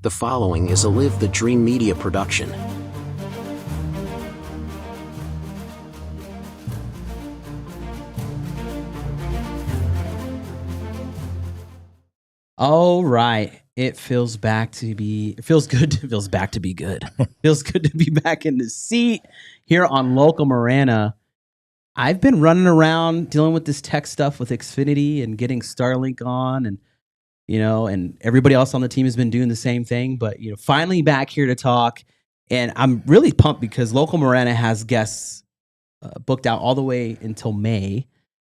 The following is a Live the Dream Media production. All right. It feels good to be good. Feels good to be back in the seat here on Local Marana. I've been running around dealing with this tech stuff with Xfinity and getting Starlink on, and and everybody else on the team has been doing the same thing, but finally back here to talk. And I'm really pumped because Local Marana has guests booked out all the way until May.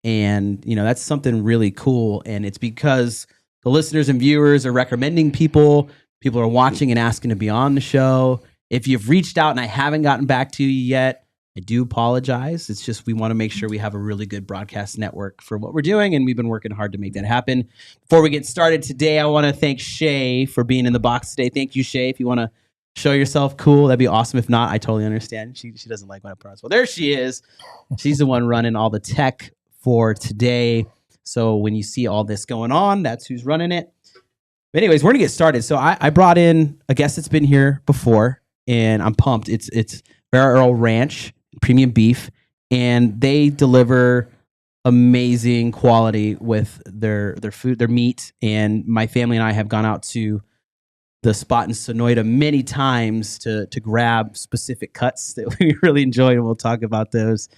And that's something really cool, and it's because the listeners and viewers are recommending people are watching and asking to be on the show. If you've reached out and I haven't gotten back to you yet, I do apologize. It's just we want to make sure we have a really good broadcast network for what we're doing, and we've been working hard to make that happen. Before we get started today, I want to thank Shay for being in the box today. Thank you, Shay. If you want to show yourself cool, that'd be awesome. If not, I totally understand. She doesn't like when I pronounce. Well, there she is. She's the one running all the tech for today. So when you see all this going on, that's who's running it. But anyways, we're going to get started. So I brought in a guest that's been here before, and I'm pumped. It's Vera Earl Ranch Premium Beef, and they deliver amazing quality with their food, their meat. And my family and I have gone out to the spot in Sonoita many times to grab specific cuts that we really enjoy, and we'll talk about those.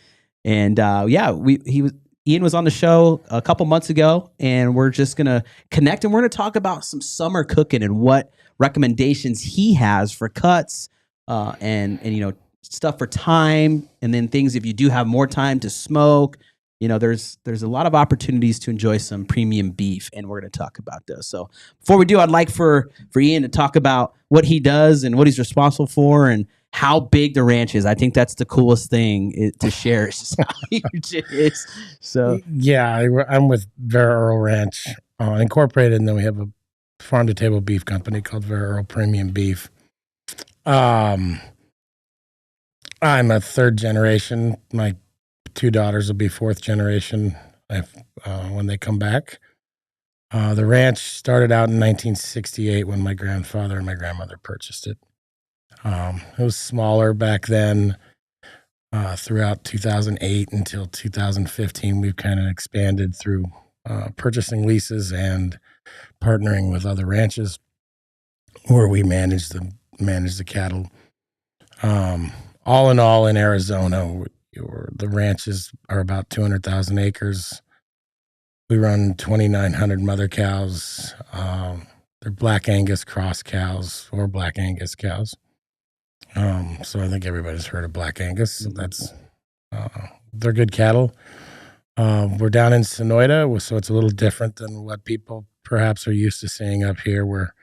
And Ian was on the show a couple months ago, and we're just going to connect, and we're going to talk about some summer cooking and what recommendations he has for cuts and stuff for time, and then things if you do have more time to smoke. There's a lot of opportunities to enjoy some premium beef, and we're going to talk about those. So before we do, I'd like for Ian to talk about what he does and what he's responsible for and how big the ranch is. I think that's the coolest thing to share. It's just how huge it is. So yeah, I'm with Vera Earl Ranch Incorporated, and then we have a farm-to-table beef company called Vera Earl Premium Beef. I'm a third generation. My two daughters will be fourth generation when they come back. The ranch started out in 1968 when my grandfather and my grandmother purchased it. It was smaller back then. Throughout 2008 until 2015, we've kind of expanded through purchasing leases and partnering with other ranches where we manage the cattle. All in all, in Arizona, the ranches are about 200,000 acres. We run 2,900 mother cows. They're Black Angus cross cows or Black Angus cows. So I think everybody's heard of Black Angus. So that's they're good cattle. We're down in Sonoita, so it's a little different than what people perhaps are used to seeing up here. Where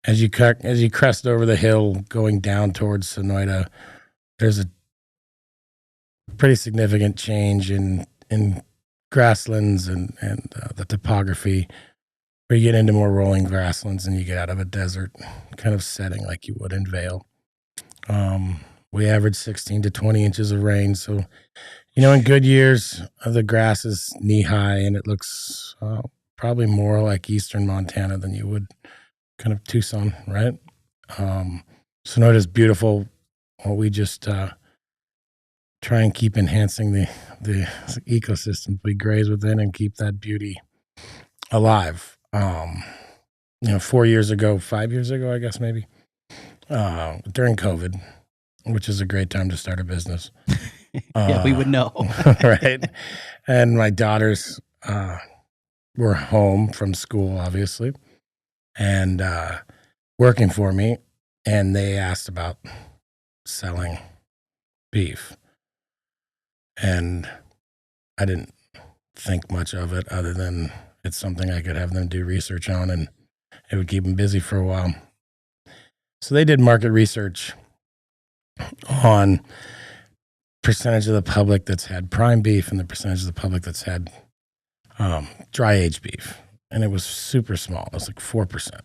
as you crest over the hill going down towards Sonoita, there's a pretty significant change in grasslands and the topography. Where you get into more rolling grasslands and you get out of a desert kind of setting like you would in Vail. We average 16 to 20 inches of rain. So, in good years, the grass is knee high, and it looks probably more like eastern Montana than you would kind of Tucson, right? Sonoita is beautiful. We just try and keep enhancing the ecosystems we graze within and keep that beauty alive. 5 years ago, I guess maybe, during COVID, which is a great time to start a business. Yeah, we would know. Right. And my daughters were home from school, obviously, and working for me, and they asked about selling beef. And I didn't think much of it other than it's something I could have them do research on, and it would keep them busy for a while. So they did market research on percentage of the public that's had prime beef and the percentage of the public that's had dry aged beef. And it was super small. It was like 4%.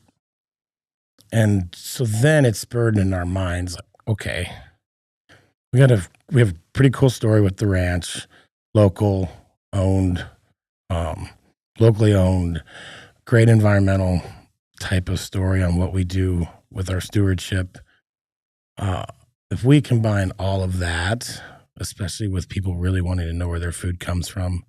And so then it spurred in our minds, like, okay, we have a pretty cool story with the ranch, locally owned, great environmental type of story on what we do with our stewardship. If we combine all of that, especially with people really wanting to know where their food comes from,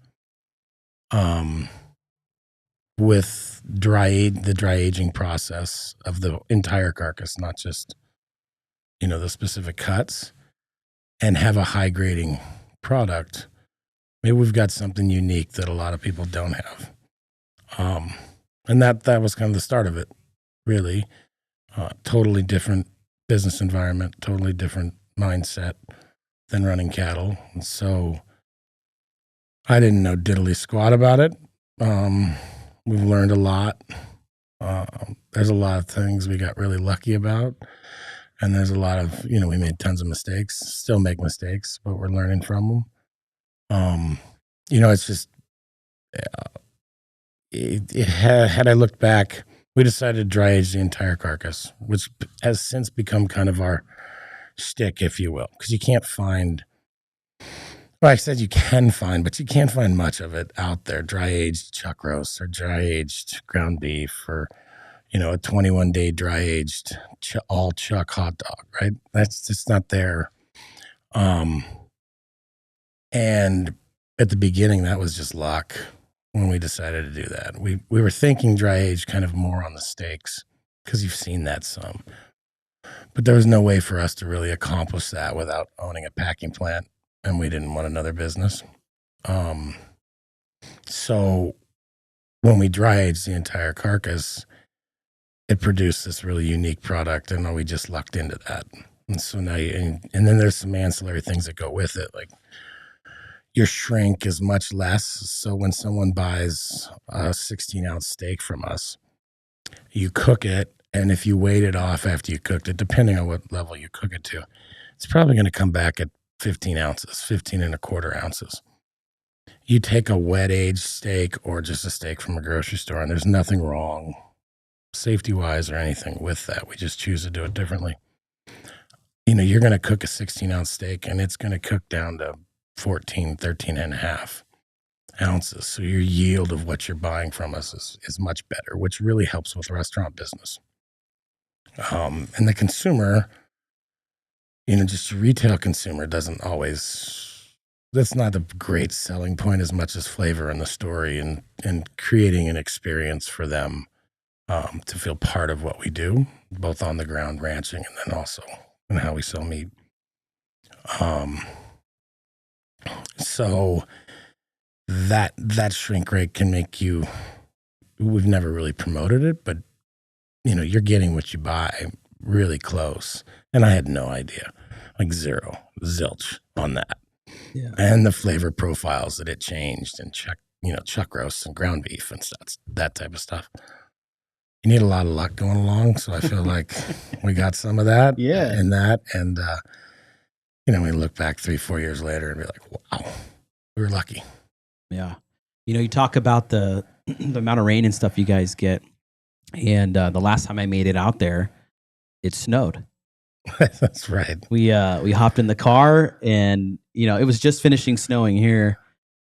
with the dry aging process of the entire carcass, not just, the specific cuts, and have a high grading product, maybe we've got something unique that a lot of people don't have. And that was kind of the start of it, really. Totally different business environment, totally different mindset than running cattle. And so I didn't know diddly squat about it. We've learned a lot. There's a lot of things we got really lucky about. And there's a lot of, we made tons of mistakes, still make mistakes, but we're learning from them. It's just, had I looked back, we decided to dry age the entire carcass, which has since become kind of our shtick, if you will, because you can't find, well, I said you can find, but you can't find much of it out there. Dry aged chuck roast or dry aged ground beef or, a 21-day dry aged all chuck hot dog, right? That's just not there. And at the beginning, that was just luck when we decided to do that. We were thinking dry age kind of more on the steaks because you've seen that some. But there was no way for us to really accomplish that without owning a packing plant, and we didn't want another business. So when we dry aged the entire carcass, it produced this really unique product, and we just lucked into that. And so now, and then there's some ancillary things that go with it, like your shrink is much less. So when someone buys a 16-ounce steak from us, you cook it, and if you weighed it off after you cooked it, depending on what level you cook it to, it's probably going to come back at 15 ounces, 15 and a quarter ounces. You take a wet aged steak or just a steak from a grocery store, and there's nothing wrong safety-wise or anything with that. We just choose to do it differently. You're going to cook a 16-ounce steak, and it's going to cook down to 13 and a half ounces. So your yield of what you're buying from us is much better, which really helps with the restaurant business. And the consumer, just a retail consumer doesn't always, that's not a great selling point as much as flavor in the story and creating an experience for them to feel part of what we do, both on the ground ranching and then also in how we sell meat. So that shrink rate can make you, we've never really promoted it, but you're getting what you buy really close. And I had no idea, like zilch on that. Yeah. And the flavor profiles that it changed and chuck roasts and ground beef and that type of stuff. You need a lot of luck going along. So I feel like we got some of that. Yeah. And we look back 3-4 years later and be like, wow, we were lucky. Yeah. You talk about the amount of rain and stuff you guys get. And the last time I made it out there, it snowed. That's right. We hopped in the car and, it was just finishing snowing here.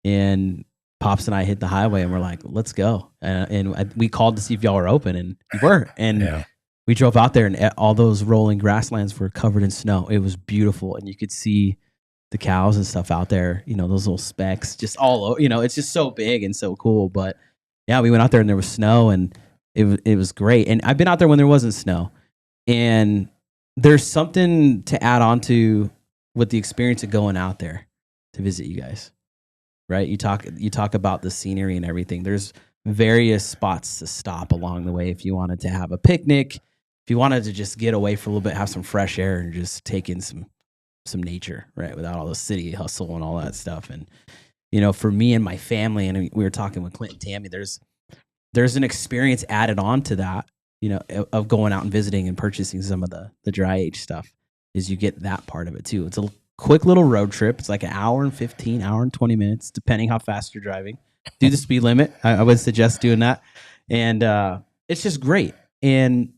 And Pops and I hit the highway and we're like, let's go. And we called to see if y'all were open, and you were. And we drove out there, and all those rolling grasslands were covered in snow. It was beautiful. And you could see the cows and stuff out there, those little specks just all over, it's just so big and so cool. But yeah, we went out there and there was snow, and it was great. And I've been out there when there wasn't snow, and there's something to add on to with the experience of going out there to visit you guys, right? You talk about the scenery and everything. There's various spots to stop along the way if you wanted to have a picnic, if you wanted to just get away for a little bit, have some fresh air, and just take in some nature, right? Without all the city hustle and all that stuff. And, for me and my family, and we were talking with Clint and Tammy, there's an experience added on to that, of going out and visiting and purchasing some of the dry age stuff, is you get that part of it too. It's a quick little road trip. It's like an hour and 15, hour and 20 minutes, depending how fast you're driving. Do the speed limit. I would suggest doing that. And it's just great. And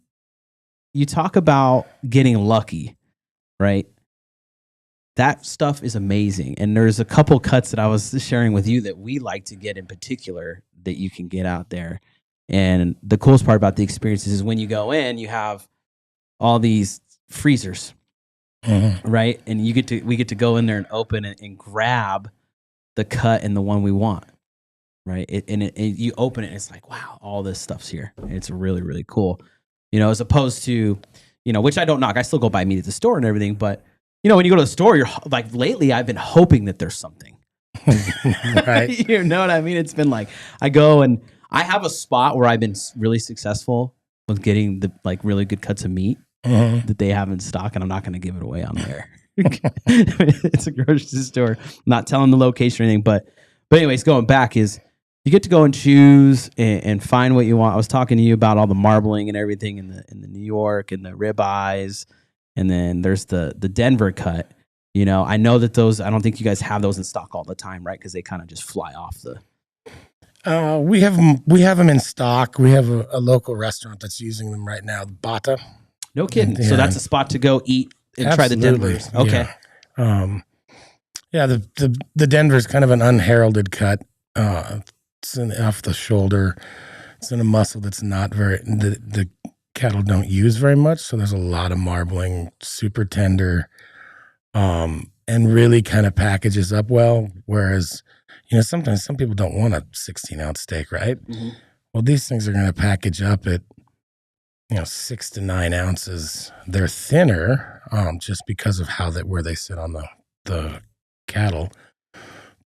you talk about getting lucky, right? That stuff is amazing. And there's a couple cuts that I was sharing with you that we like to get in particular that you can get out there. And the coolest part about the experiences is when you go in, you have all these freezers, right? And we get to go in there and open it and grab the cut and the one we want, right? You open it and it's like, wow, all this stuff's here. It's really, really cool, as opposed to, which I don't knock. I still go buy meat at the store and everything, but when you go to the store, you're like, lately I've been hoping that there's something, right? You know what I mean? It's been like, I go and I have a spot where I've been really successful with getting the really good cuts of meat that they have in stock, and I'm not going to give it away on there. It's a grocery store. I'm not telling the location or anything, but anyways, going back is you get to go and choose and find what you want. I was talking to you about all the marbling and everything in the New York and the ribeyes, and then there's the Denver cut. I know that those. I don't think you guys have those in stock all the time, right? Because they kind of just fly off the. We have them in stock. We have a local restaurant that's using them right now, Bata. No kidding. So that's a spot to go eat and try the Denvers. Okay. Yeah. The Denver's kind of an unheralded cut. It's off the shoulder. It's in a muscle that's not the cattle don't use very much. So there's a lot of marbling, super tender, and really kind of packages up well. Whereas, sometimes some people don't want a 16-ounce steak, right? Mm-hmm. Well, these things are going to package up at, 6 to 9 ounces. They're thinner, just because of where they sit on the cattle.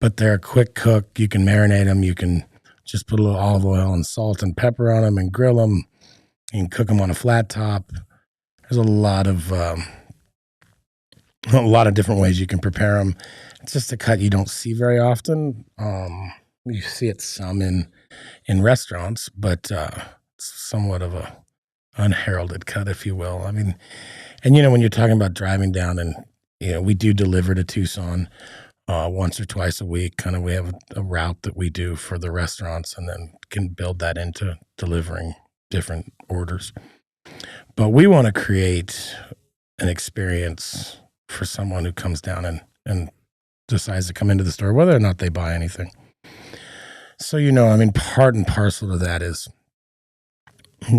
But they're a quick cook. You can marinate them. You can just put a little olive oil and salt and pepper on them and grill them. You can cook them on a flat top. There's a lot of different ways you can prepare them. It's just a cut you don't see very often. You see it some in restaurants, but it's somewhat of a unheralded cut, if you will. I mean, and when you're talking about driving down and, we do deliver to Tucson once or twice a week. Kind of we have a route that we do for the restaurants and then can build that into delivering different orders. But we want to create an experience for someone who comes down and decides to come into the store, whether or not they buy anything. So, part and parcel to that is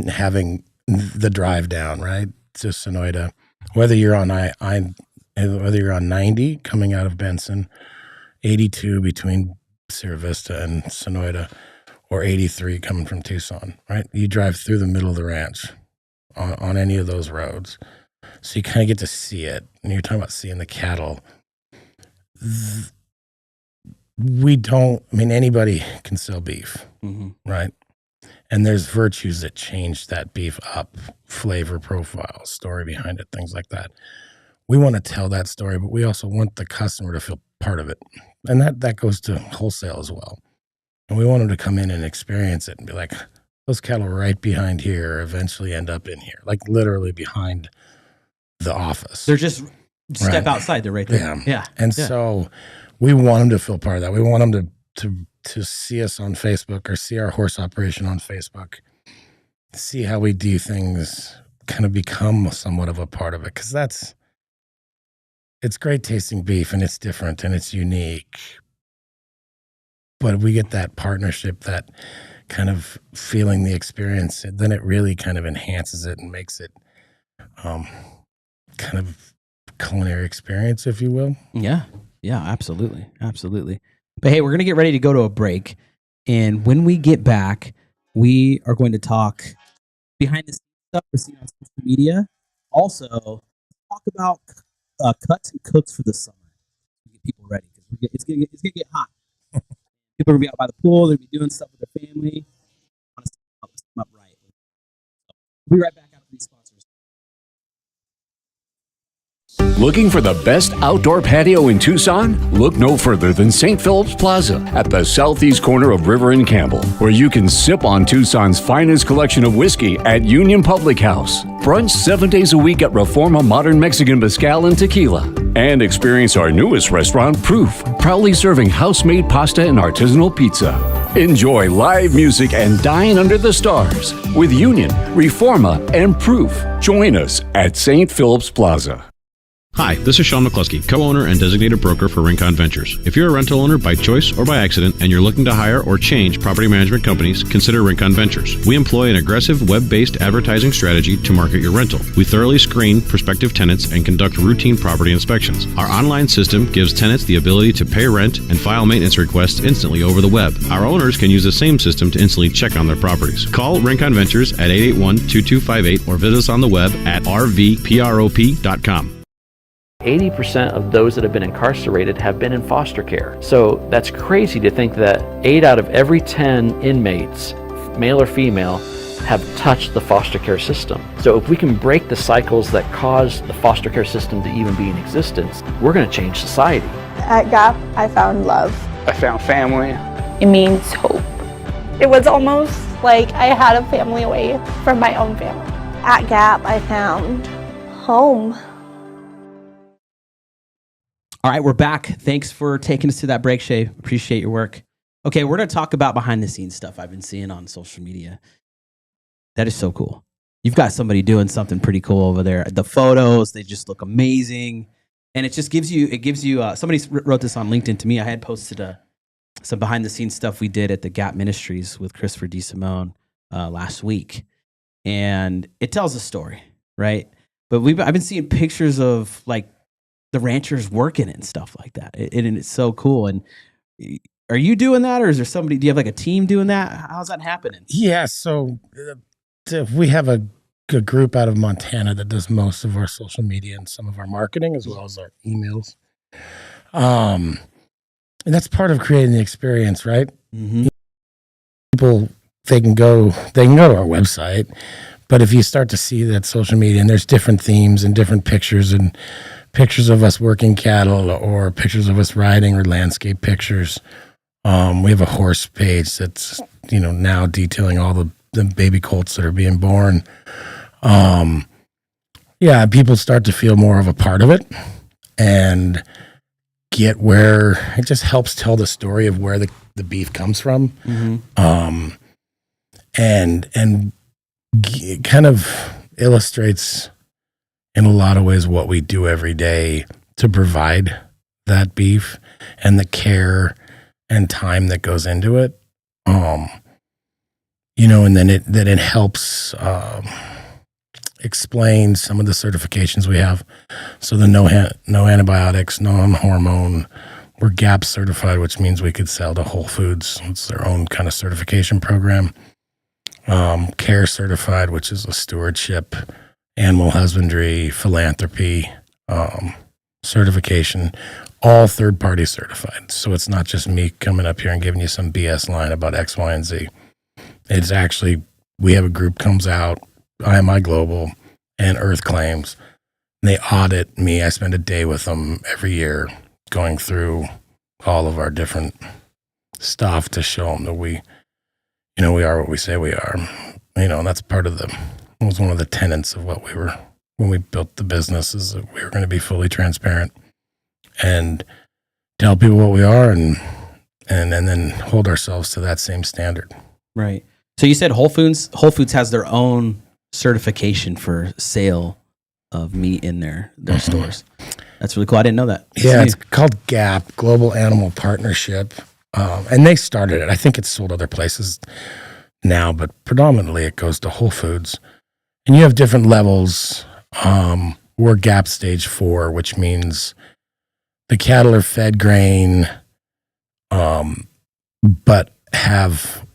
having the drive down, right, to Sonoita, whether you're on whether you're on 90 coming out of Benson, 82 between Sierra Vista and Sonoita, or 83 coming from Tucson, right? You drive through the middle of the ranch on any of those roads. So you kind of get to see it. And you're talking about seeing the cattle. Anybody can sell beef, right? And there's virtues that change that beef up, flavor profile, story behind it, things like that. We want to tell that story, but we also want the customer to feel part of it. And that goes to wholesale as well. And we want them to come in and experience it and be like, those cattle right behind here eventually end up in here, like literally behind the office. They're just step outside. They're right there. Yeah. And so we want them to feel part of that. We want them to see us on Facebook or see our horse operation on Facebook, see how we do things, kind of become somewhat of a part of it. Because it's great tasting beef and it's different and it's unique. But we get that partnership, that kind of feeling the experience, then it really kind of enhances it and makes it kind of culinary experience, if you will. Yeah, absolutely. But hey, we're going to get ready to go to a break. And when we get back, we are going to talk behind the scenes stuff we're seeing on social media. Also, talk about cuts and cooks for the summer. Get people ready because it's going to get hot. People are going to be out by the pool. They're going to be doing stuff with their family. I want to set them up right. We'll be right back after these sponsors. Looking for the best outdoor patio in Tucson? Look no further than St. Philip's Plaza at the southeast corner of River and Campbell, where you can sip on Tucson's finest collection of whiskey at Union Public House, brunch 7 days a week at Reforma Modern Mexican Mezcal and Tequila, and experience our newest restaurant, Proof, proudly serving house-made pasta and artisanal pizza. Enjoy live music and dine under the stars with Union, Reforma, and Proof. Join us at St. Philip's Plaza. Hi, this is Sean McCluskey, co-owner and designated broker for Rincon Ventures. If you're a rental owner by choice or by accident and you're looking to hire or change property management companies, consider Rincon Ventures. We employ an aggressive web-based advertising strategy to market your rental. We thoroughly screen prospective tenants and conduct routine property inspections. Our online system gives tenants the ability to pay rent and file maintenance requests instantly over the web. Our owners can use the same system to instantly check on their properties. Call Rincon Ventures at 881-2258 or visit us on the web at rvprop.com. 80% of those that have been incarcerated have been in foster care. So that's crazy to think that 8 out of every 10 inmates, male or female, have touched the foster care system. So if we can break the cycles that cause the foster care system to even be in existence, we're going to change society. At GAP, I found love. I found family. It means hope. It was almost like I had a family away from my own family. At GAP, I found home. All right, we're back. Thanks for taking us to that break, Shay. Appreciate your work. Okay, we're going to talk about behind the scenes stuff I've been seeing on social media. That is so cool. You've got somebody doing something pretty cool over there. The photos, they just look amazing. And it just gives you, somebody wrote this on LinkedIn to me. I had posted some behind the scenes stuff we did at the Gap Ministries with Christopher DeSimone last week. And it tells a story, right? But I've been seeing pictures of like the ranchers working and stuff like that. And it's so cool. And are you doing that, or is there somebody, do you have like a team doing that? How's that happening? Yeah. So we have a group out of Montana that does most of our social media and some of our marketing, as well as our emails. And that's part of creating the experience, right? Mm-hmm. People, they can go to our website, but if you start to see that social media, and there's different themes and different pictures, and pictures of us working cattle or pictures of us riding or landscape pictures. We have a horse page that's, now detailing all the baby colts that are being born. People start to feel more of a part of it and get where it just helps tell the story of where the beef comes from. Mm-hmm. And kind of illustrates in a lot of ways what we do every day to provide that beef and the care and time that goes into it. And then it helps explain some of the certifications we have. So the no antibiotics, non-hormone, we're GAP certified, which means we could sell to Whole Foods. It's their own kind of certification program. Care certified, which is a stewardship, animal husbandry, philanthropy, certification, all third-party certified. So it's not just me coming up here and giving you some BS line about X, Y, and Z. It's actually, we have a group comes out, IMI Global and Earth Claims. And they audit me. I spend a day with them every year going through all of our different stuff to show them that we are what we say we are. And that's part of it was one of the tenets of what we were when we built the business, is that we were going to be fully transparent and tell people what we are and then hold ourselves to that same standard. Right. So you said Whole Foods has their own certification for sale of meat in their mm-hmm. stores. That's really cool. I didn't know that. Yeah, it's called GAP, Global Animal Partnership. And they started it. I think it's sold other places now, but predominantly it goes to Whole Foods. And you have different levels. We're GAP stage 4, which means the cattle are fed grain, but have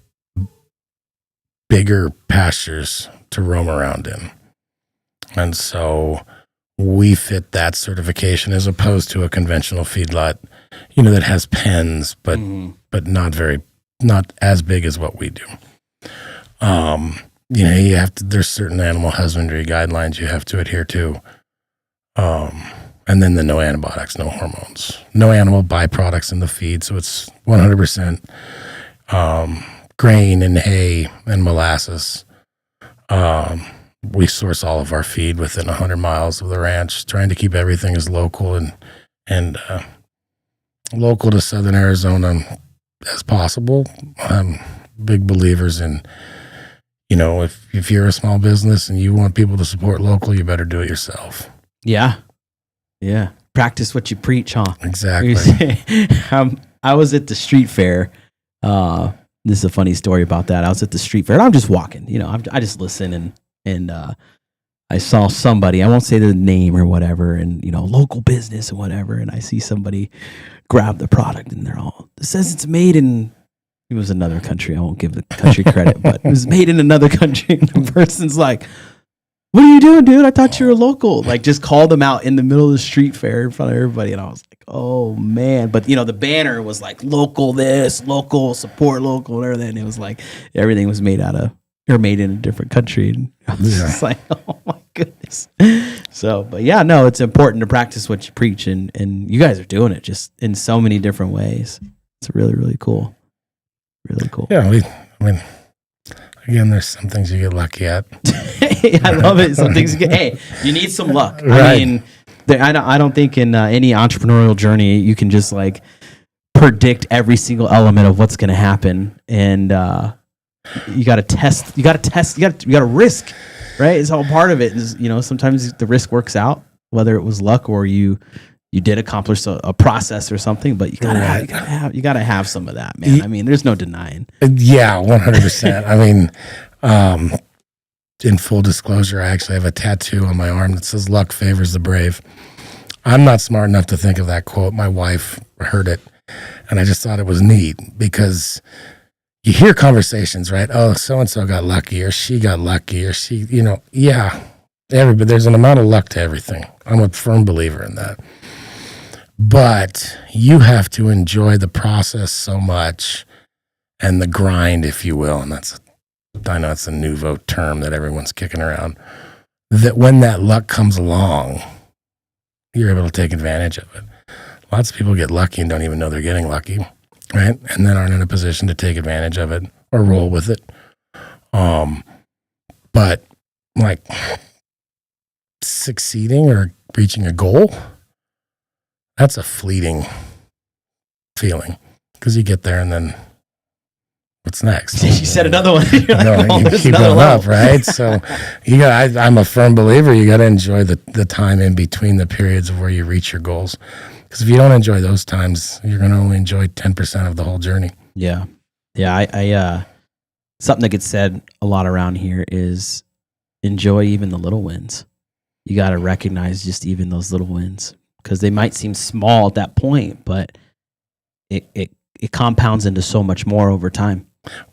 bigger pastures to roam around in. And so we fit that certification as opposed to a conventional feedlot, that has pens, but not as big as what we do. You have to, there's certain animal husbandry guidelines you have to adhere to. And then the no antibiotics, no hormones, no animal byproducts in the feed. So it's 100% grain and hay and molasses. We source all of our feed within 100 miles of the ranch, trying to keep everything as local and local to Southern Arizona as possible. I'm big believers in, if you're a small business and you want people to support local, you better do it yourself. Yeah. Yeah. Practice what you preach, huh? Exactly. I was at the street fair. This is a funny story about that. I was at the street fair and I'm just walking, I just listen and I saw somebody, I won't say the name or whatever, and local business and whatever. And I see somebody grab the product and it says it's made in, it was another country. I won't give the country credit, but it was made in another country. And the person's like, "What are you doing, dude? I thought you were local." Like, just called them out in the middle of the street fair in front of everybody. And I was like, oh man. But the banner was like local this, local, support local, and everything. And it was like everything was made in a different country. And I was just like, oh my goodness. So, but yeah, no, it's important to practice what you preach, and you guys are doing it just in so many different ways. It's really, really cool. Really cool. Yeah, again, there's some things you get lucky at. I love it. Some things you need some luck. Right. I mean, I don't think in any entrepreneurial journey you can just like predict every single element of what's going to happen, and you got to test. You got to risk, right? It's all part of it. Is, sometimes the risk works out, whether it was luck or you did accomplish a process or something, but you gotta have some of that, man. I mean, there's no denying. Yeah, 100%. I mean, in full disclosure, I actually have a tattoo on my arm that says "Luck favors the brave." I'm not smart enough to think of that quote. My wife heard it, and I just thought it was neat because you hear conversations, right? Oh, so and so got lucky, or she got lucky, or she, yeah. Everybody, there's an amount of luck to everything. I'm a firm believer in that. But you have to enjoy the process so much, and the grind, if you will. And I know it's a nouveau term that everyone's kicking around, that when that luck comes along, you're able to take advantage of it. Lots of people get lucky and don't even know they're getting lucky, right? And then aren't in a position to take advantage of it or roll with it. But like succeeding or reaching a goal, that's a fleeting feeling because you get there and then what's next? You said another one. You keep going up, right? So I'm a firm believer. You got to enjoy the time in between the periods of where you reach your goals. Because if you don't enjoy those times, you're going to only enjoy 10% of the whole journey. Yeah. Yeah. I something that gets said a lot around here is enjoy even the little wins. You got to recognize just even those little wins, because they might seem small at that point, but it compounds into so much more over time.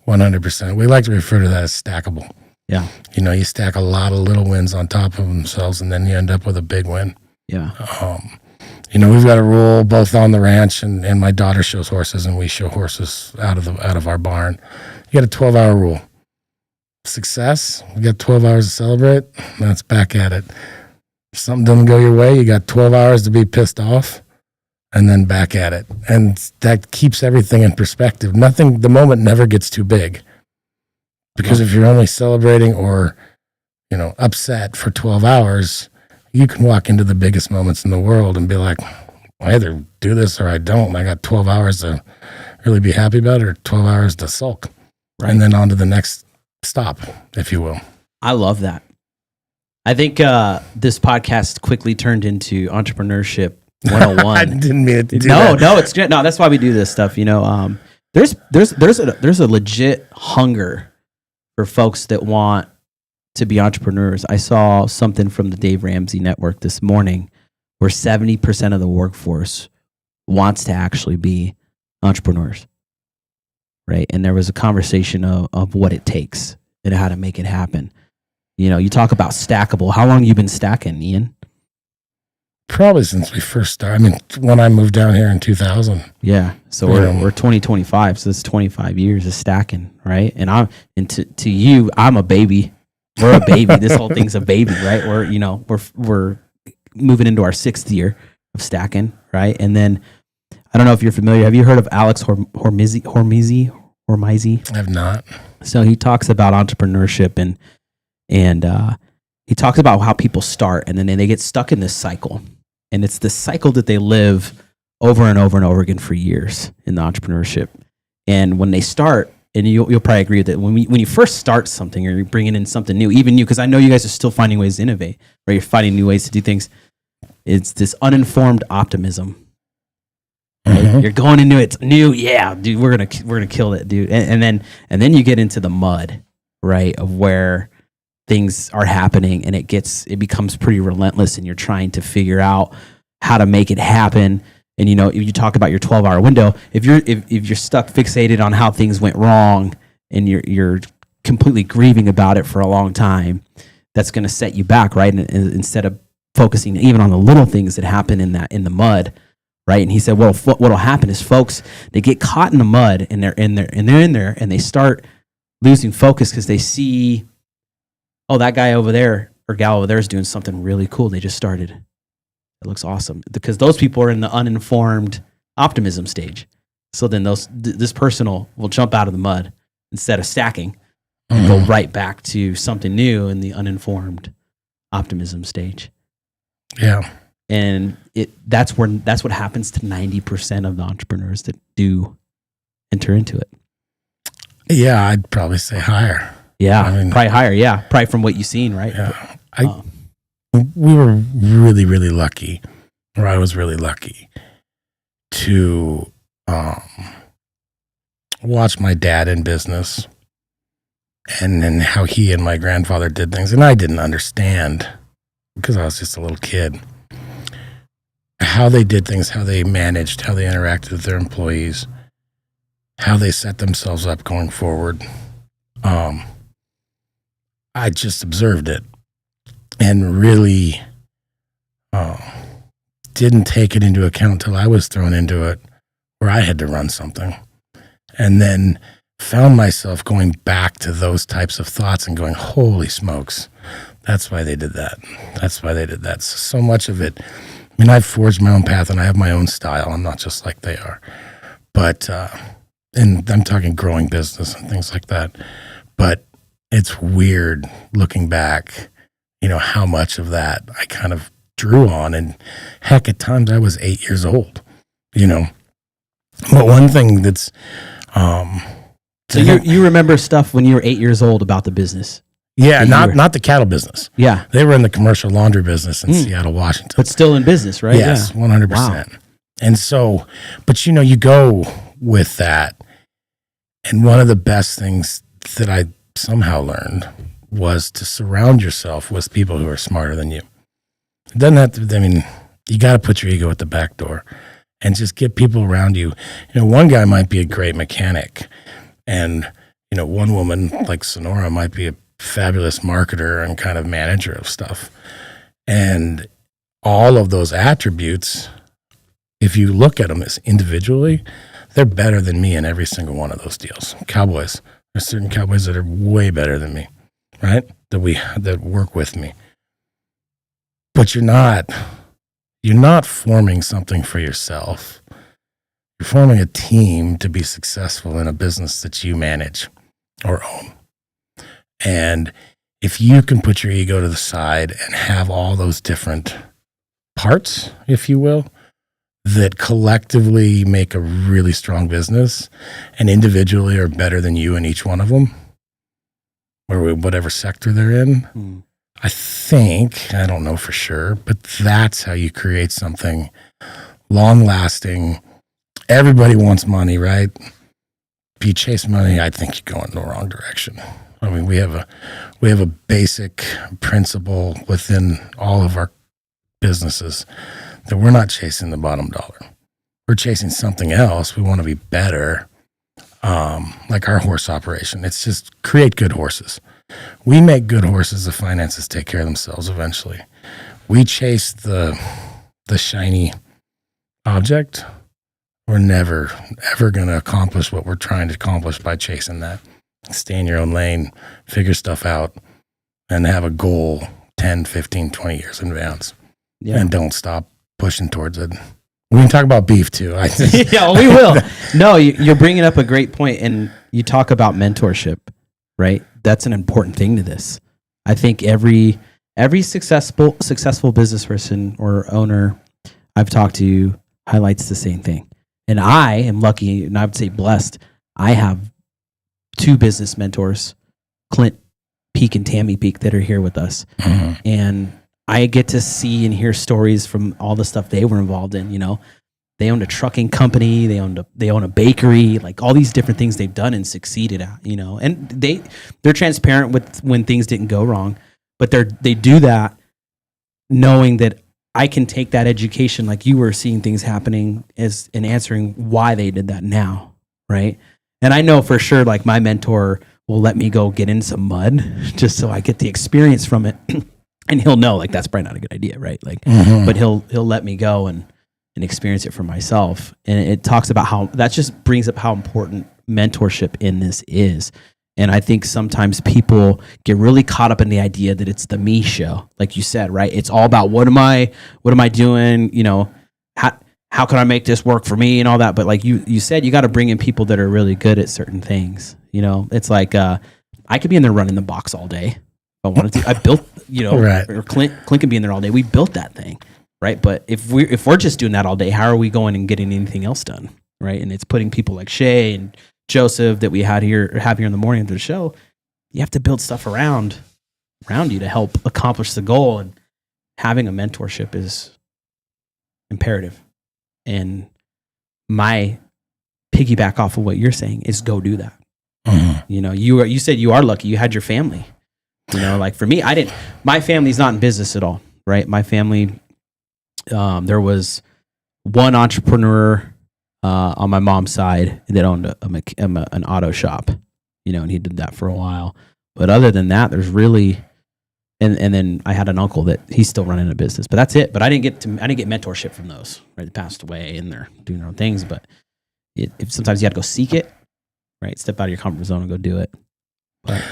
100%. We like to refer to that as stackable. Yeah. You stack a lot of little wins on top of themselves, and then you end up with a big win. Yeah. We've got a rule both on the ranch, and my daughter shows horses, and we show horses out of our barn. You got a 12-hour rule. Success, we got 12 hours to celebrate. Now it's back at it. If something doesn't go your way, you got 12 hours to be pissed off, and then back at it. And that keeps everything in perspective. The moment never gets too big. Because if you're only celebrating or, upset for 12 hours, you can walk into the biggest moments in the world and be like, I either do this or I don't. I got 12 hours to really be happy about it, or 12 hours to sulk. Right. And then on to the next stop, if you will. I love that. I think this podcast quickly turned into entrepreneurship 101. I didn't mean to do that. No, it's good. No, that's why we do this stuff. There's a legit hunger for folks that want to be entrepreneurs. I saw something from the Dave Ramsey Network this morning where 70% of the workforce wants to actually be entrepreneurs, right? And there was a conversation of what it takes and how to make it happen. You talk about stackable. How long have you been stacking, Ian? Probably since we first started. I mean, when I moved down here in 2000. Yeah. So we're 2025. So it's 25 years of stacking, right? And to you, I'm a baby. We're a baby. This whole thing's a baby, right? We're moving into our 6th year of stacking, right? And then I don't know if you're familiar. Have you heard of Alex Hormizi? I have not. So he talks about entrepreneurship and he talks about how people start and then they get stuck in this cycle. And it's the cycle that they live over and over and over again for years in the entrepreneurship. And when they start, and you'll probably agree with it, when you first start something or you're bringing in something new, even you, because I know you guys are still finding ways to innovate, right? You're finding new ways to do things. It's this uninformed optimism. Right? You're going into it, it's new, yeah, dude. We're gonna kill it, dude. And then you get into the mud, right, of where things are happening, and it becomes pretty relentless, and you're trying to figure out how to make it happen. And you talk about your 12-hour window. If you're stuck fixated on how things went wrong, and you're completely grieving about it for a long time, that's going to set you back, right? And instead of focusing even on the little things that happen in the mud, right? And he said, well, what'll happen is folks, they get caught in the mud, and they're in there, and they start losing focus because they see, oh, that guy over there or gal over there is doing something really cool. They just started. It looks awesome, because those people are in the uninformed optimism stage. So then this person will jump out of the mud instead of stacking and go right back to something new in the uninformed optimism stage. Yeah. And that's what happens to 90% of the entrepreneurs that do enter into it. Yeah, I'd probably say higher. Yeah, I mean, probably higher. Yeah, probably from what you've seen, right? Yeah. We were really, really lucky, or I was really lucky to watch my dad in business, and then how he and my grandfather did things. And I didn't understand, because I was just a little kid, how they did things, how they managed, how they interacted with their employees, how they set themselves up going forward. I just observed it and really didn't take it into account until I was thrown into it, where I had to run something, and then found myself going back to those types of thoughts and going, holy smokes, that's why they did that. That's why they did that. So much of it, I mean, I've forged my own path and I have my own style. I'm not just like they are. But, and I'm talking growing business and things like that. But it's weird looking back, how much of that I kind of drew on. And heck, at times I was 8 years old, But one thing that's, so you remember stuff when you were 8 years old about the business? Yeah, not the cattle business. Yeah. They were in the commercial laundry business in Seattle, Washington. But still in business, right? Yes, yeah. 100%. Wow. And so, but you go with that. And one of the best things that I somehow learned was to surround yourself with people who are smarter than you. It doesn't have to, you got to put your ego at the back door and just get people around you. One guy might be a great mechanic, and, one woman like Sonora might be a fabulous marketer and kind of manager of stuff. And all of those attributes, if you look at them as individually, they're better than me in every single one of those deals. Cowboys, there's certain cowboys that are way better than me, right? That work with me. But you're not forming something for yourself. You're forming a team to be successful in a business that you manage or own. And if you can put your ego to the side and have all those different parts, if you will, that collectively make a really strong business and individually are better than you in each one of them, or whatever sector they're in, I think, I don't know for sure, but that's how you create something long-lasting. Everybody wants money, right? If you chase money, I think you're going in the wrong direction. We have a basic principle within all of our businesses that we're not chasing the bottom dollar. We're chasing something else. We want to be better. Like our horse operation, it's just create good horses. We make good horses. The finances take care of themselves eventually. We chase the shiny object. We're never, ever going to accomplish what we're trying to accomplish by chasing that. Stay in your own lane, figure stuff out, and have a goal 10, 15, 20 years in advance. Yeah. And don't stop pushing towards it. We can talk about beef too. Yeah, we will. No, you're bringing up a great point, and you talk about mentorship, right? That's an important thing to this. I think every successful business person or owner I've talked to highlights the same thing. And I am lucky, and I would say blessed. I have two business mentors, Clint Peak and Tammy Peak, that are here with us. Mm-hmm. And I get to see and hear stories from all the stuff they were involved in. They owned a trucking company, they own a bakery, like all these different things they've done and succeeded at, and they're transparent with when things didn't go wrong, but they do that knowing that I can take that education, like you were seeing things happening and answering why they did that now, right? And I know for sure, like my mentor will let me go get in some mud just so I get the experience from it. And he'll know, like, that's probably not a good idea, right? Like, but he'll let me go and experience it for myself. And it talks about how that just brings up how important mentorship in this is. And I think sometimes people get really caught up in the idea that it's the me show, like you said, right? It's all about what am I doing? How can I make this work for me and all that? But like you said, you got to bring in people that are really good at certain things. It's like I could be in there running the box all day. I wanted to. I built, right. Or Clint can be in there all day. We built that thing, right? But if we're just doing that all day, how are we going and getting anything else done, right? And it's putting people like Shay and Joseph that we have here in the morning of the show. You have to build stuff around you to help accomplish the goal, and having a mentorship is imperative. And my piggyback off of what you're saying is go do that. Mm-hmm. You said you are lucky. You had your family. Like for me, my family's not in business at all, right? My family, there was one entrepreneur on my mom's side that owned an auto shop, and he did that for a while. But other than that, there's really, and then I had an uncle that he's still running a business, but that's it. But I didn't get mentorship from those, right? They passed away and they're doing their own things. But if sometimes you have to go seek it, right? Step out of your comfort zone and go do it. But,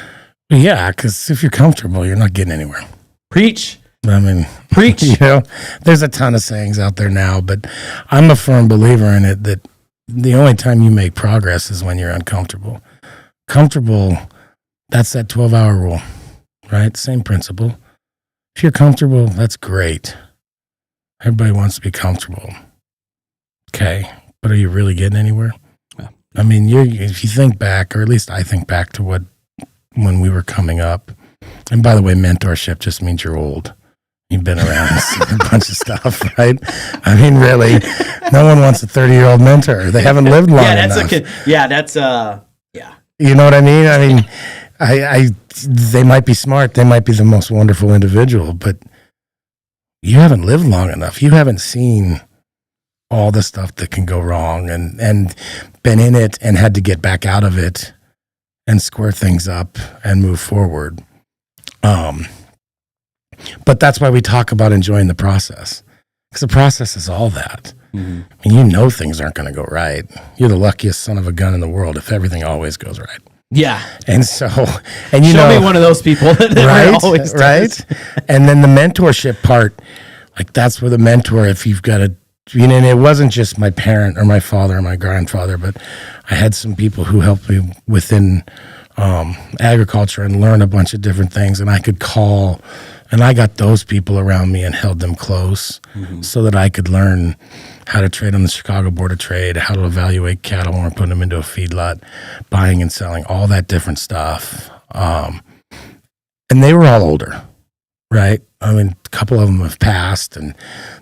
yeah, because if you're comfortable, you're not getting anywhere. Preach. I mean, preach. There's a ton of sayings out there now, but I'm a firm believer in it that the only time you make progress is when you're uncomfortable. Comfortable, that's that 12-hour rule, right? Same principle. If you're comfortable, that's great. Everybody wants to be comfortable. Okay, but are you really getting anywhere? Yeah. I mean, if you think back, or at least I think back to when we were coming up, and by the way, mentorship just means you're old. You've been around and seen a bunch of stuff, right? I mean, really, no one wants a 30-year-old mentor. They haven't lived long enough. Yeah. You know what I mean? I mean, they might be smart. They might be the most wonderful individual, but you haven't lived long enough. You haven't seen all the stuff that can go wrong and been in it and had to get back out of it and square things up and move forward. But that's why we talk about enjoying the process, because the process is all that. Mm-hmm. I mean, things aren't going to go right. You're the luckiest son of a gun in the world if everything always goes right. Yeah. And so, show me one of those people that right, always does. Right. And then the mentorship part, like that's where the mentor, if you've got and it wasn't just my parent or my father or my grandfather, but I had some people who helped me within agriculture and learn a bunch of different things, and I could call, and I got those people around me and held them close so that I could learn how to trade on the Chicago Board of Trade, how to evaluate cattle when we're putting them into a feedlot, buying and selling, all that different stuff. And they were all older, right? I mean, a couple of them have passed and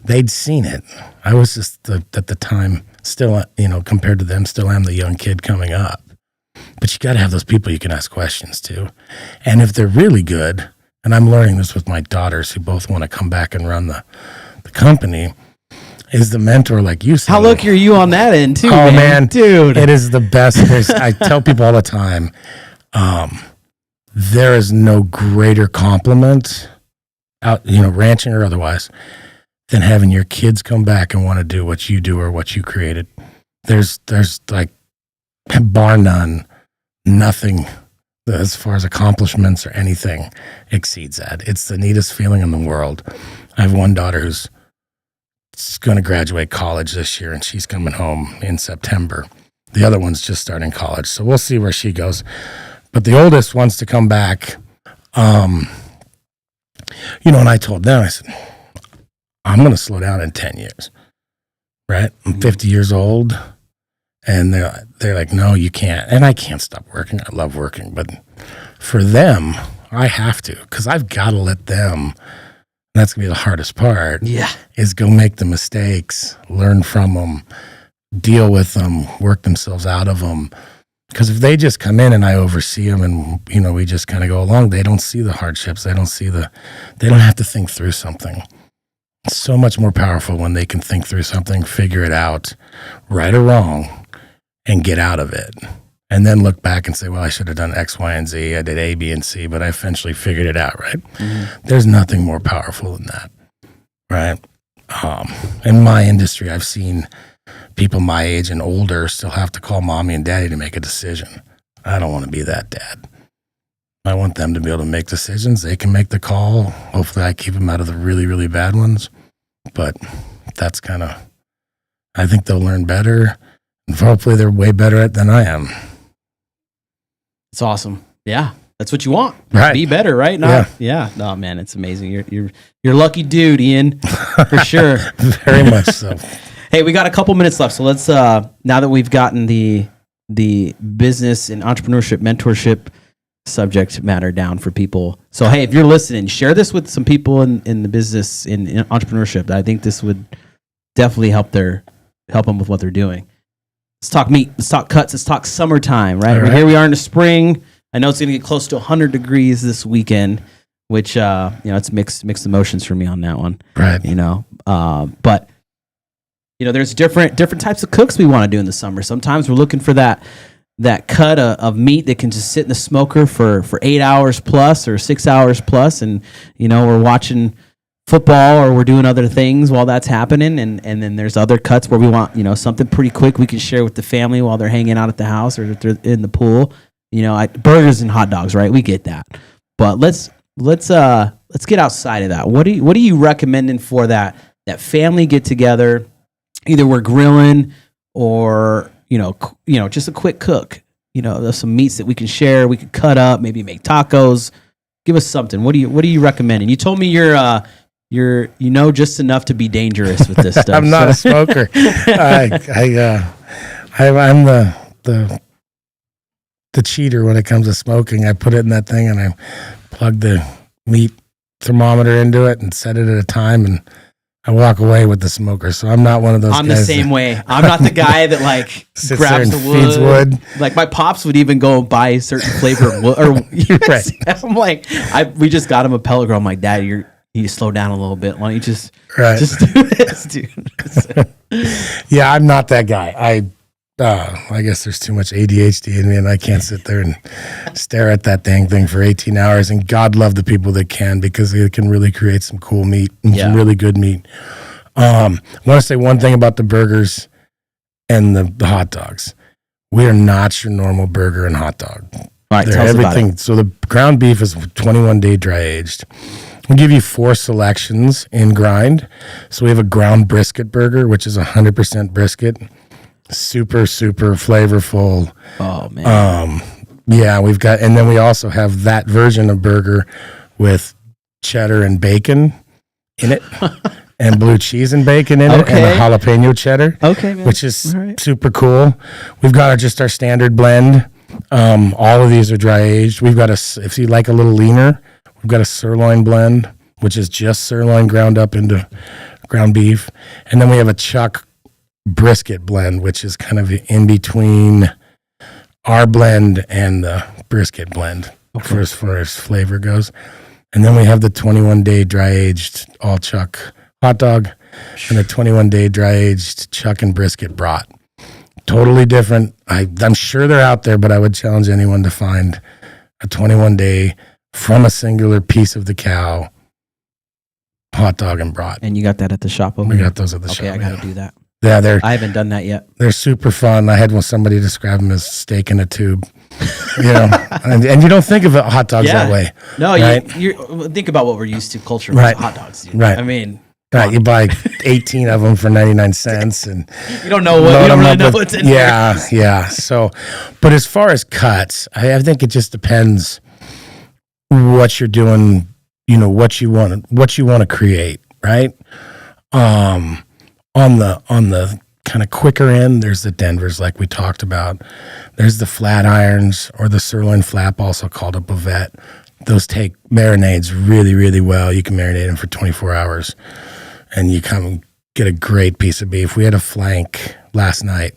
they'd seen it. I was just at the time still, compared to them, still am the young kid coming up. But you got to have those people you can ask questions to. And if they're really good, and I'm learning this with my daughters who both want to come back and run the company, is the mentor like you said. How lucky are you on that end too, oh, man. Dude. It is the best. I tell people all the time, there is no greater compliment out, ranching or otherwise, than having your kids come back and want to do what you do or what you created. There's like, bar none, nothing as far as accomplishments or anything exceeds that. It's the neatest feeling in the world. I have one daughter who's going to graduate college this year, and she's coming home in September. The other one's just starting college, so we'll see where she goes. But the oldest wants to come back. And I told them, I said, I'm going to slow down in 10 years, right? I'm 50 years old. And they're like, no, you can't. And I can't stop working. I love working. But for them, I have to, because I've got to let them That's going to be the hardest part. Yeah. Is go make the mistakes, learn from them, deal with them, work themselves out of them. Because if they just come in and I oversee them and, we just kind of go along, they don't see the hardships. They don't have to think through something. It's so much more powerful when they can think through something, figure it out, right or wrong, and get out of it. And then look back and say, well, I should have done X, Y, and Z. I did A, B, and C, but I eventually figured it out, right? Mm-hmm. There's nothing more powerful than that, right? In my industry, I've seen people my age and older still have to call mommy and daddy to make a decision. I don't want to be that dad. I want them to be able to make decisions. They can make the call. Hopefully I keep them out of the really, really bad ones. But that's I think they'll learn better. And hopefully they're way better at it than I am. It's awesome. Yeah. That's what you want. Right. Be better, right? Yeah. No, man, it's amazing. You're a lucky dude, Ian, for sure. Very much so. Hey, we got a couple minutes left. So let's, now that we've gotten the business and entrepreneurship, mentorship subject matter down for people. So, hey, if you're listening, share this with some people in the business, in entrepreneurship. I think this would definitely help them with what they're doing. Let's talk meat. Let's talk cuts. Let's talk summertime, right? Here we are in the spring. I know it's going to get close to 100 degrees this weekend, which, it's mixed emotions for me on that one. Right. But, there's different types of cooks we want to do in the summer. Sometimes we're looking for that cut of meat that can just sit in the smoker for 8 hours plus or 6 hours plus. And, we're watching football or we're doing other things while that's happening. And then there's other cuts where we want, something pretty quick we can share with the family while they're hanging out at the house or if they're in the pool. Burgers and hot dogs, right? We get that. But let's get outside of that. What are you recommending for that family get together? Either we're grilling or, just a quick cook. There's some meats that we can share. We could cut up, maybe make tacos. Give us something. What are you recommending? You told me you're just enough to be dangerous with this stuff. I'm not a smoker. I'm the cheater when it comes to smoking. I put it in that thing and I plug the meat thermometer into it and set it at a time and I walk away with the smoker. So I'm not one of those I'm guys. the same way. I'm not the guy that grabs the feeds wood. Like my pops would even go buy a certain flavor of wood. Right. I'm like, we just got him a pellet grill. I'm like, Dad, you need to slow down a little bit. Why don't you just do this, dude? Yeah, I'm not that guy. I guess there's too much ADHD in me and I can't sit there and stare at that dang thing for 18 hours. And God love the people that can, because it can really create some cool meat and some really good meat. I want to say one thing about the burgers and the hot dogs. We are not your normal burger and hot dog. All right, They're tell us everything. about it. So the ground beef is 21-day dry aged. We give you 4 selections in grind. So we have a ground brisket burger, which is 100% brisket. Super, super flavorful. Oh, man. We've got, and then we also have that version of burger with cheddar and bacon in it and blue cheese and bacon in it and a jalapeno cheddar. Okay, man. Which is super cool. We've got just our standard blend. All of these are dry aged. We've got if you like a little leaner, we've got a sirloin blend, which is just sirloin ground up into ground beef. And then we have a chuck brisket blend, which is kind of in between our blend and the brisket blend for as far as flavor goes. And then we have the 21-day dry aged all chuck hot dog and the 21-day dry aged chuck and brisket brat. Totally different. I'm sure they're out there, but I would challenge anyone to find a 21-day from a singular piece of the cow hot dog and brat. And you got that at the shop over We here? got those at the shop. Okay, I got to do that. Yeah, I haven't done that yet. They're super fun. I had somebody describe them as steak in a tube. And you don't think of hot dogs that way. No, right? you think about what we're used to culture with Right. hot dogs. Dude. Right. I mean, right, you buy 18 of them for 99 cents, and you don't know what you don't really know what's in there. Yeah. So, but as far as cuts, I think it just depends what you're doing. What you want to create, right? On the kind of quicker end, there's the Denvers, like we talked about. There's the flat irons or the sirloin flap, also called a bavette. those take marinades really, really well. You can marinate them for 24 hours, and you come and get a great piece of beef. We had a flank last night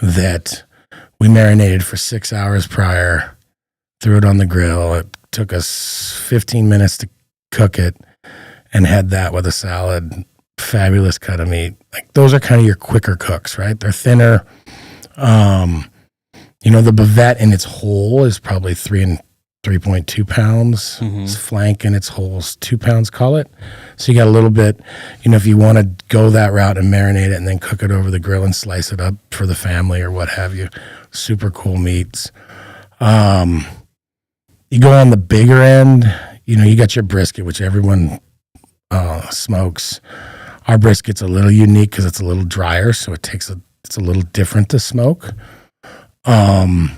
that we marinated for 6 hours prior, threw it on the grill. It took us 15 minutes to cook it, and had that with a salad. Fabulous cut of meat. Like, those are kind of your quicker cooks, right? They're thinner. The bavette in its whole is probably 3.2 pounds. Its flank in its whole is 2 pounds, call it. So you got a little bit, if you want to go that route and marinate it and then cook it over the grill and slice it up for the family or what have you. Super cool meats. You go on the bigger end, you got your brisket, which everyone smokes. Our brisket's a little unique because it's a little drier, so it's a little different to smoke. And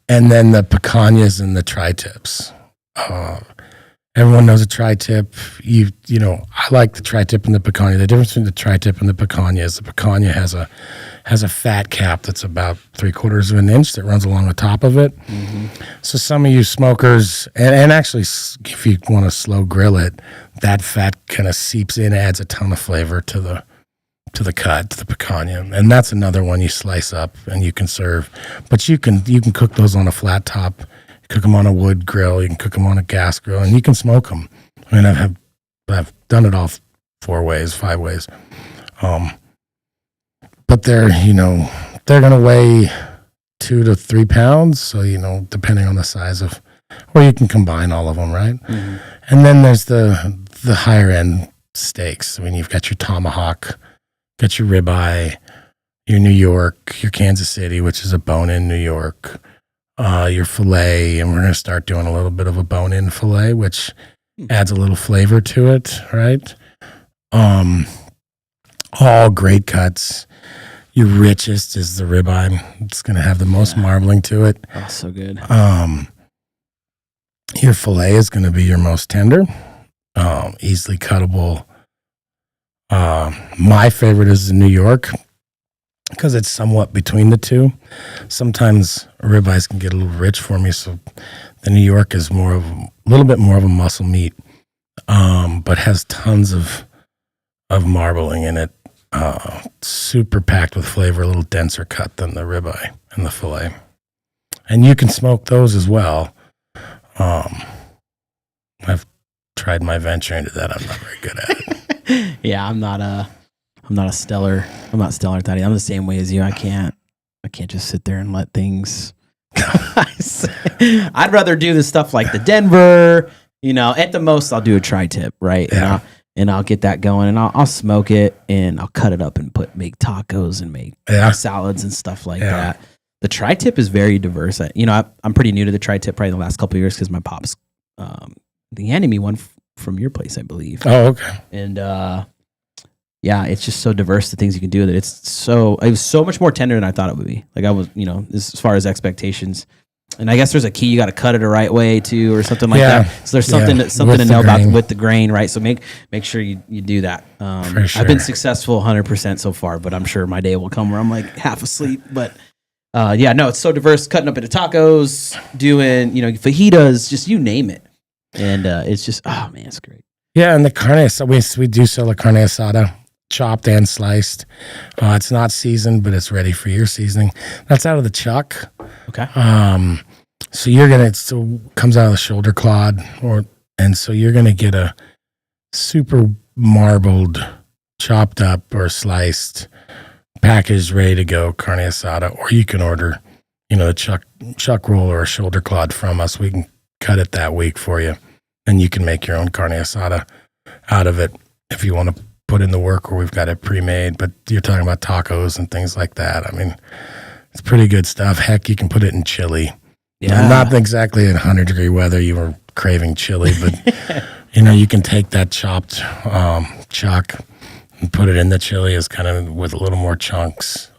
then the picanhas and the tri-tips. Everyone knows a tri-tip. I like the tri-tip and the picanha. The difference between the tri-tip and the picanha is the picanha has a fat cap that's about 3/4 of an inch that runs along the top of it. So some of you smokers, and actually if you want to slow grill it, that fat kind of seeps in, adds a ton of flavor to the cut, to the picanha. And that's another one you slice up and you can serve. But you can cook those on a flat top, cook them on a wood grill, you can cook them on a gas grill, and you can smoke them. I mean, I've done it all 4 ways, 5 ways. But they're going to weigh 2 to 3 pounds. So, depending on the size of, or you can combine all of them, right? And then there's the higher end steaks. I mean, you've got your tomahawk, got your ribeye, your New York, your Kansas City, which is a bone-in New York, your filet, and we're going to start doing a little bit of a bone-in filet, which adds a little flavor to it, right? All great cuts. Your richest is the ribeye. It's going to have the most marbling to it. Oh, so good. Your filet is going to be your most tender, easily cuttable. My favorite is the New York because it's somewhat between the two. Sometimes ribeyes can get a little rich for me, so the New York is a little bit more of a muscle meat, but has tons of marbling in it. Super packed with flavor, a little denser cut than the ribeye and the filet. And you can smoke those as well. I've tried my venture into that. I'm not very good at it. Yeah, I'm not stellar at that. I'm the same way as you. I can't just sit there and let things. I'd rather do the stuff like the Denver. At the most, I'll do a tri-tip, right? Yeah. And I'll get that going, and I'll smoke it, and I'll cut it up and make tacos and make salads and stuff like that. The tri-tip is very diverse. I'm pretty new to the tri-tip probably the last couple of years because my pops, he handed me one from your place, I believe. Oh, okay. And it's just so diverse the things you can do with it. It was so much more tender than I thought it would be. Like I was, as far as expectations. And I guess there's a key, you got to cut it the right way too, or something like that. So there's something to know about with the grain, right? So make sure you do that. For sure. I've been successful 100% so far, but I'm sure my day will come where I'm like half asleep. But it's so diverse. Cutting up into tacos, doing fajitas, just you name it, and it's just it's great. Yeah, and the carne asada, we do sell a carne asada, chopped and sliced. It's not seasoned, but it's ready for your seasoning. That's out of the chuck. Okay. So it comes out of the shoulder clod, and so you're gonna get a super marbled, chopped up or sliced, packaged, ready to go carne asada, or you can order, a chuck roll or a shoulder clod from us. We can cut it that week for you, and you can make your own carne asada out of it if you want to put in the work, or we've got it pre-made. But you're talking about tacos and things like that. I mean, it's pretty good stuff. Heck, you can put it in chili. Yeah. Not exactly in 100-degree weather. You were craving chili, but you can take that chopped chuck and put it in the chili as kind of with a little more chunks,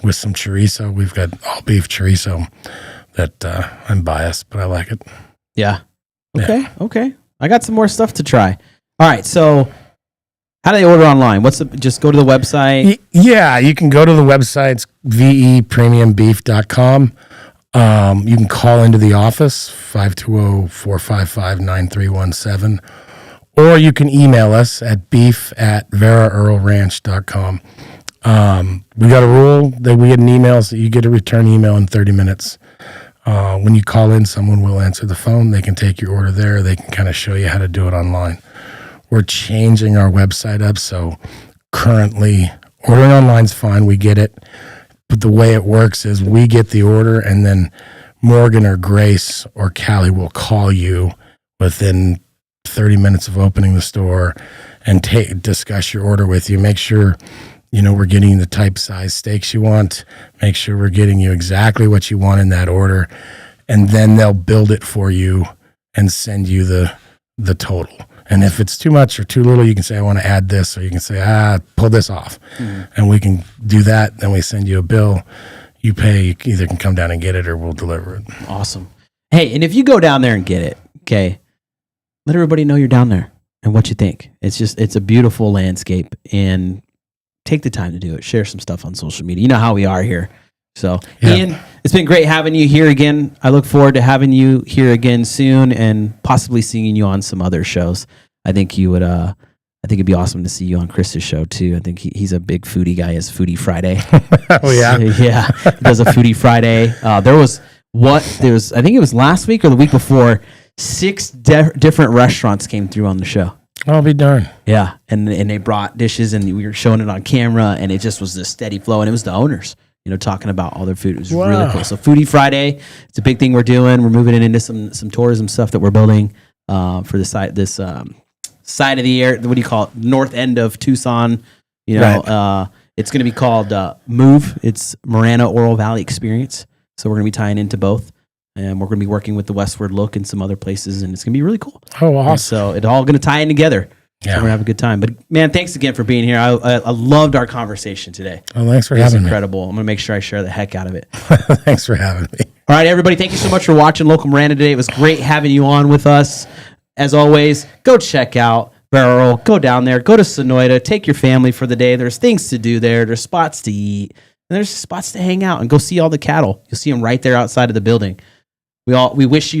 with some chorizo. We've got all beef chorizo that I'm biased, but I like it. Yeah. Okay. I got some more stuff to try. All right. So how do they order online? Just go to the website? Yeah, you can go to the website. It's vepremiumbeef.com. You can call into the office, 520-455-9317, or you can email us at beef@veraearlranch.com. We got a rule that we get an email, so you get a return email in 30 minutes. When you call in, someone will answer the phone. They can take your order there. They can kind of show you how to do it online. We're changing our website up, so currently ordering online is fine. We get it. But the way it works is we get the order, and then Morgan or Grace or Callie will call you within 30 minutes of opening the store and discuss your order with you. Make sure, we're getting you the type size steaks you want. Make sure we're getting you exactly what you want in that order. And then they'll build it for you and send you the total. And if it's too much or too little, you can say, I want to add this, or you can say, pull this off. And we can do that. Then we send you a bill. You pay, you either can come down and get it or we'll deliver it. Awesome. Hey, and if you go down there and get it, okay, let everybody know you're down there and what you think. It's a beautiful landscape, and take the time to do it. Share some stuff on social media. You know how we are here. So, yeah. Ian, it's been great having you here again. I look forward to having you here again soon, and possibly seeing you on some other shows. I think you would. I think it'd be awesome to see you on Chris's show too. I think he's a big foodie guy. Has Foodie Friday. Oh yeah, yeah. He does a Foodie Friday. I think it was last week or the week before. 6 different restaurants came through on the show. I'll be darned. Yeah, and they brought dishes, and we were showing it on camera, and it just was this steady flow, and it was the owners, talking about all their food. It was really cool. So Foodie Friday, it's a big thing we're doing. We're moving it into some tourism stuff that we're building for the side side of the air. What do you call it? North end of Tucson. Right. It's going to be called Move. It's Marana Oral Valley Experience. So we're going to be tying into both. And we're going to be working with the Westward Look and some other places, and it's going to be really cool. Oh, awesome. And so it's all going to tie in together. Yeah. So we're going to have a good time. But, man, thanks again for being here. I loved our conversation today. Oh, thanks for having me. It was incredible. I'm going to make sure I share the heck out of it. Thanks for having me. All right, everybody, thank you so much for watching Local Marana today. It was great having you on with us. As always, go check out Vera Earl. Go down there. Go to Sonoita. Take your family for the day. There's things to do there. There's spots to eat. And there's spots to hang out and go see all the cattle. You'll see them right there outside of the building. We wish you